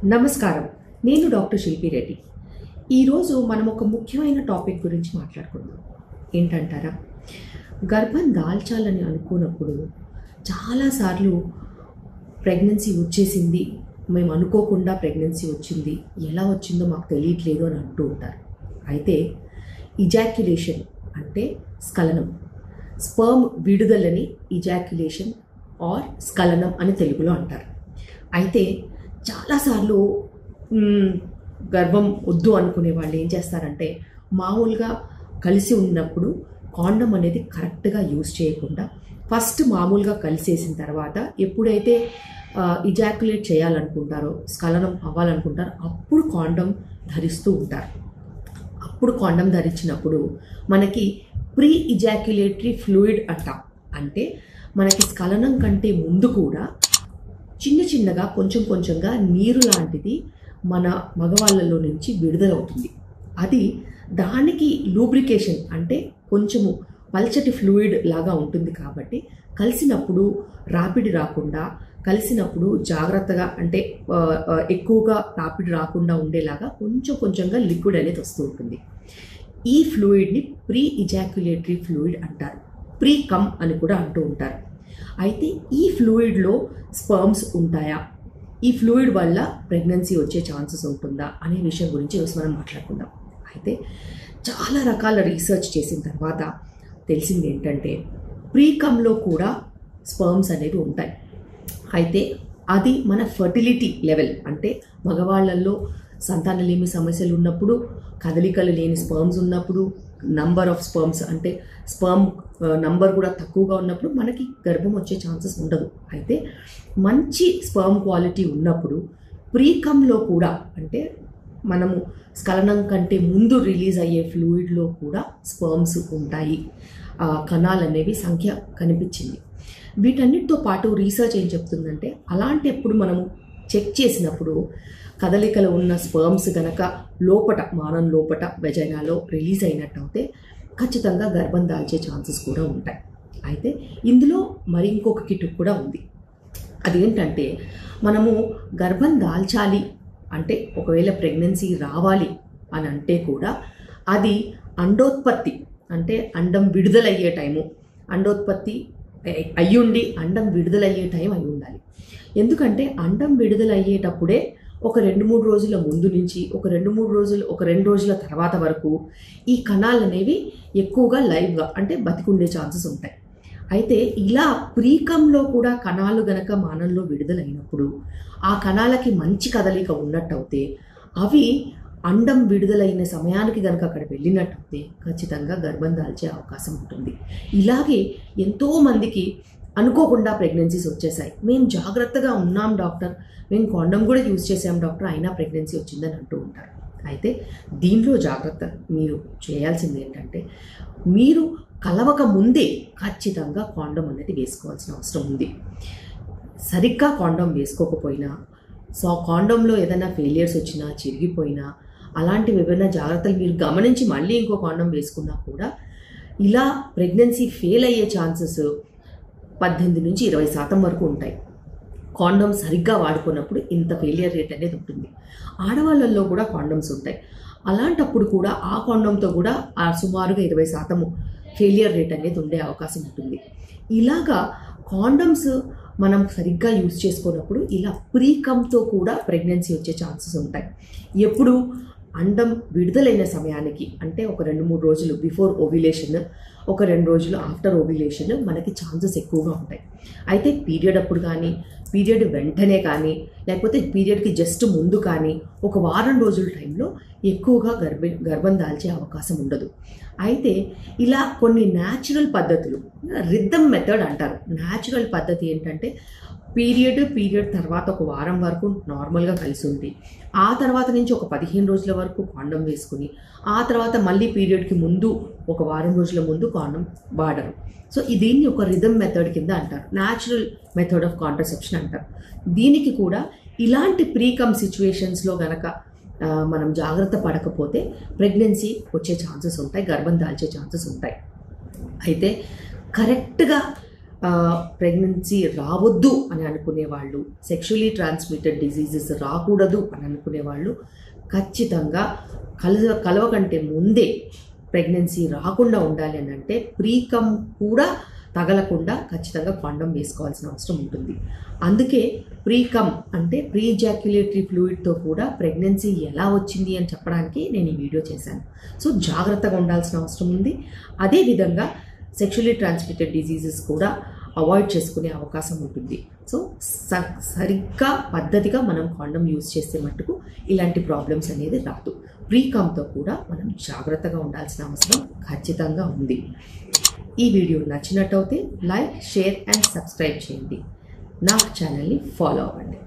నమస్కారం. నేను డాక్టర్ శిల్పి రెడ్డి. ఈరోజు మనం ఒక ముఖ్యమైన టాపిక్ గురించి మాట్లాడుకుందాం. ఏంటంటారా? గర్భం దాల్చాలని అనుకున్నప్పుడు చాలాసార్లు ప్రెగ్నెన్సీ వచ్చేసింది, మేము అనుకోకుండా ప్రెగ్నెన్సీ వచ్చింది, ఎలా వచ్చిందో మాకు తెలియట్లేదు అని అంటూ ఉంటారు. అయితే ఇజాక్యులేషన్ అంటే స్ఖలనం, స్పర్మ్ విడుదలని ఇజాక్యులేషన్ ఆర్ స్ఖలనం అని తెలుగులో అంటారు. అయితే చాలాసార్లు గర్భం వద్దు అనుకునే వాళ్ళు ఏం చేస్తారంటే, మామూలుగా కలిసి ఉన్నప్పుడు కాండం అనేది కరెక్ట్గా యూజ్ చేయకుండా ఫస్ట్ మామూలుగా కలిసేసిన తర్వాత ఎప్పుడైతే ఇజాక్యులేట్ చేయాలనుకుంటారో, స్ఖలనం అవ్వాలనుకుంటారో అప్పుడు కాండం ధరిస్తూ ఉంటారు. అప్పుడు కాండం ధరించినప్పుడు మనకి ప్రీ ఇజాక్యులేటరీ ఫ్లూయిడ్ అంటాం. అంటే మనకి స్ఖలనం కంటే ముందు కూడా చిన్న చిన్నగా కొంచెం కొంచెంగా నీరు లాంటిది మన మగవాళ్ళలో నుంచి విడుదలవుతుంది. అది దానికి లూబ్రికేషన్ అంటే కొంచెము పల్చటి ఫ్లూయిడ్ లాగా ఉంటుంది. కాబట్టి కలిసినప్పుడు రాపిడి రాకుండా, కలిసినప్పుడు జాగ్రత్తగా అంటే ఎక్కువగా రాపిడి రాకుండా ఉండేలాగా కొంచెం కొంచెంగా లిక్విడ్ అనేది వస్తూ ఉంటుంది. ఈ ఫ్లూయిడ్ని ప్రీ ఇజాక్యులేటరీ ఫ్లూయిడ్ అంటారు. ప్రీ కమ్ అని కూడా అంటూ ఉంటారు. అయితే ఈ ఫ్లూయిడ్లో స్పర్మ్స్ ఉంటాయా, ఈ ఫ్లూయిడ్ వల్ల ప్రెగ్నెన్సీ వచ్చే ఛాన్సెస్ ఉంటుందా అనే విషయం గురించి ఈరోజు మనం మాట్లాడుకుందాం. అయితే చాలా రకాల రీసెర్చ్ చేసిన తర్వాత తెలిసింది ఏంటంటే, ప్రీకమ్లో కూడా స్పర్మ్స్ అనేవి ఉంటాయి. అయితే అది మన ఫర్టిలిటీ లెవెల్ అంటే మగవాళ్ళల్లో సంతానలేమి సమస్యలు ఉన్నప్పుడు, కదలికలు లేని స్పర్మ్స్ ఉన్నప్పుడు, నంబర్ ఆఫ్ స్పర్మ్స్ అంటే స్పర్మ్ నంబర్ కూడా తక్కువగా ఉన్నప్పుడు మనకి గర్భం వచ్చే ఛాన్సెస్ ఉండదు. అయితే మంచి స్పర్మ్ క్వాలిటీ ఉన్నప్పుడు ప్రీకమ్లో కూడా అంటే మనము స్ఖలనం కంటే ముందు రిలీజ్ అయ్యే ఫ్లూయిడ్లో కూడా స్పర్మ్స్ ఉంటాయి. కణాలు అనేవి సంఖ్య కనిపించింది. వీటన్నిటితో పాటు రీసెర్చ్ ఏం చెప్తుందంటే, అలాంటప్పుడు మనము చెక్ చేసినప్పుడు కదలికలు ఉన్న స్పర్మ్స్ కనుక లోపట మానం లోపట వెజైనాలో రిలీజ్ అయినట్టయితే ఖచ్చితంగా గర్భం దాల్చే ఛాన్సెస్ కూడా ఉంటాయి. అయితే ఇందులో మరి ఇంకొక కిటుకు కూడా ఉంది. అదేంటంటే, మనము గర్భం దాల్చాలి అంటే ఒకవేళ ప్రెగ్నెన్సీ రావాలి అని అంటే కూడా అది అండోత్పత్తి అంటే అండం విడుదలయ్యే టైము, అండోత్పత్తి అయ్యుండి అండం విడుదలయ్యే టైం అయి ఉండాలి. ఎందుకంటే అండం విడుదలయ్యేటప్పుడే ఒక 2-3 రోజుల ముందు నుంచి ఒక 2 రోజుల తర్వాత వరకు ఈ కణాలు అనేవి ఎక్కువగా లైవ్గా అంటే బతికుండే ఛాన్సెస్ ఉంటాయి. అయితే ఇలా ప్రీకంలో కూడా కణాలు గనక మానంలో విడుదలైనప్పుడు ఆ కణాలకి మంచి కదలిక ఉన్నట్టయితే అవి అండం విడుదలైన సమయానికి కనుక అక్కడ వెళ్ళినట్టయితే ఖచ్చితంగా గర్భం దాల్చే అవకాశం ఉంటుంది. ఇలాగే ఎంతోమందికి అనుకోకుండా ప్రెగ్నెన్సీస్ వచ్చేసాయి. మేము జాగ్రత్తగా ఉన్నాం డాక్టర్, మేము కాండం కూడా యూజ్ చేసాం డాక్టర్, అయినా ప్రెగ్నెన్సీ వచ్చిందని అంటూ ఉంటారు. అయితే దీనిలో జాగ్రత్త మీరు చేయాల్సింది ఏంటంటే, మీరు కలవక ముందే ఖచ్చితంగా కాండం అనేది వేసుకోవాల్సిన అవసరం ఉంది. సరిగ్గా కాండం వేసుకోకపోయినా, కాండంలో ఏదైనా ఫెయిలియర్స్ వచ్చినా, చిరిగిపోయినా, అలాంటివి ఏమైనా జాగ్రత్తలు మీరు గమనించి మళ్ళీ ఇంకో కాండం వేసుకున్నా కూడా ఇలా ప్రెగ్నెన్సీ ఫెయిల్ అయ్యే ఛాన్సెస్ 18 నుంచి 20% వరకు ఉంటాయి. కాండమ్ సరిగ్గా వాడుకున్నప్పుడు ఇంత ఫెయిలియర్ రేట్ అనేది ఉంటుంది. ఆడవాళ్ళల్లో కూడా కాండమ్స్ ఉంటాయి. అలాంటప్పుడు కూడా ఆ కాండంతో కూడా సుమారుగా 20% ఫెయిలియర్ రేట్ అనేది ఉండే అవకాశం ఉంటుంది. ఇలాగా కాండమ్స్ మనం సరిగ్గా యూజ్ చేసుకున్నప్పుడు ఇలా ప్రీకమ్తో కూడా ప్రెగ్నెన్సీ వచ్చే ఛాన్సెస్ ఉంటాయి. ఎప్పుడు అండం విడుదలైన సమయానికి అంటే ఒక 2-3 రోజులు బిఫోర్ ఓవ్యులేషన్, ఒక 2 రోజులు ఆఫ్టర్ ఓవ్యులేషన్ మనకి ఛాన్సెస్ ఎక్కువగా ఉంటాయి. అయితే పీరియడ్ అప్పుడు కానీ, పీరియడ్ వెంటనే కానీ, లేకపోతే పీరియడ్కి జస్ట్ ముందు కానీ ఒక వారం రోజుల టైంలో ఎక్కువగా గర్భం దాల్చే అవకాశం ఉండదు. అయితే ఇలా కొన్ని న్యాచురల్ పద్ధతులు, రిథమ్ మెథడ్ అంటారు. న్యాచురల్ పద్ధతి ఏంటంటే, పీరియడ్ తర్వాత ఒక వారం వరకు నార్మల్గా కలిసి ఉంది, ఆ తర్వాత నుంచి ఒక 15 రోజుల వరకు కాండం వేసుకుని, ఆ తర్వాత మళ్ళీ పీరియడ్కి ముందు ఒక వారం రోజుల ముందు కాండం వాడరు. సో దీన్ని ఒక రిథమ్ మెథడ్ కింద అంటారు, న్యాచురల్ మెథడ్ ఆఫ్ కాంట్రసెప్షన్ అంటారు. దీనికి కూడా ఇలాంటి ప్రీకమ్ సిచ్యువేషన్స్లో గనక మనం జాగ్రత్త పడకపోతే ప్రెగ్నెన్సీ వచ్చే ఛాన్సెస్ ఉంటాయి, గర్భం దాల్చే ఛాన్సెస్ ఉంటాయి. అయితే కరెక్ట్గా ప్రెగ్నెన్సీ రావద్దు అని అనుకునే వాళ్ళు, సెక్షువల్లీ ట్రాన్స్మిటెడ్ డిజీజెస్ రాకూడదు అని అనుకునే వాళ్ళు ఖచ్చితంగా కలవకంటే ముందే ప్రెగ్నెన్సీ రాకుండా ఉండాలి అని అంటే ప్రీకమ్ కూడా తగలకుండా ఖచ్చితంగా కాండం వేసుకోవాల్సిన అవసరం ఉంటుంది. అందుకే ప్రీకమ్ అంటే ప్రీ ఎజాక్యులేటరీ ఫ్లూయిడ్తో కూడా ప్రెగ్నెన్సీ ఎలా వచ్చింది అని చెప్పడానికి నేను ఈ వీడియో చేశాను. సో జాగ్రత్తగా ఉండాల్సిన అవసరం ఉంది. అదేవిధంగా సెక్షువల్లీ ట్రాన్స్మిటెడ్ డిజీజెస్ కూడా అవాయిడ్ చేసుకునే అవకాశం ఉంటుంది. సో సరిగ్గా పద్ధతిగా మనం కాండం యూజ్ చేసే మట్టుకు ఇలాంటి ప్రాబ్లమ్స్ అనేది రాదు. ప్రీకమ్తో కూడా మనం జాగ్రత్తగా ఉండాల్సిన అవసరం ఖచ్చితంగా ఉంది. ఈ వీడియో నచ్చినట్టయితే లైక్, షేర్ అండ్ సబ్స్క్రైబ్ చేయండి. నా ఛానల్ని ఫాలో అవ్వండి.